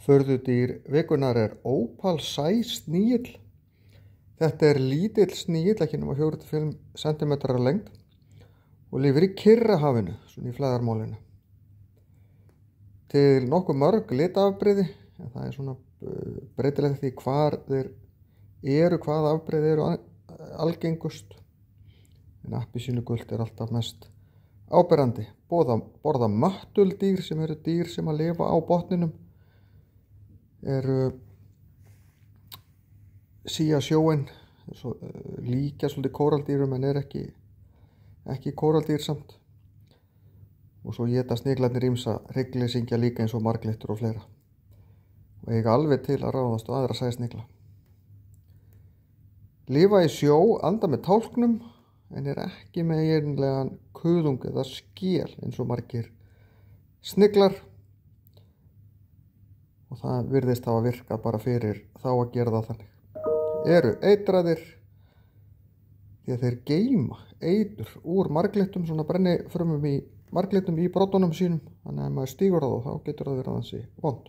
Furðudýr vikunnar ópal-sæ-snígill. Þetta lítill snígill, ekki nema 4-5 cm að lengd og lifir í Kyrrahafinu, svona í flæðarmálinu. Til nokkuð mörg litaafbrigði, en það svona breytilegt því hvar þeir eru, hvaða afbrigði eru algengust. En appelsínugult alltaf mest áberandi. Borða möttuldýr sem eru dýr sem að lifa á botninum, eru sía sjóinn, líkja svolítið kóraldýrum en ekki kóraldýr samt. Og svo éta sniglarnir ýmsa hryggleysingja líka eins og marglyttur og fleira. Og eiga alveg til að ráðast á aðra sæsnigla. Lifa í sjó, anda með tálknum, en ekki með eiginlegan kuðung eða skél eins og margir sniglar. Og það virðist hafa virkað bara fyrir þá að gera það þannig. Eru eitraðir því að þeir geyma eitur úr marglyttum, svona brennifrumum í marglyttum í broddunum sínum, þannig að ef maður stígur það þá getur það verið ansi vont.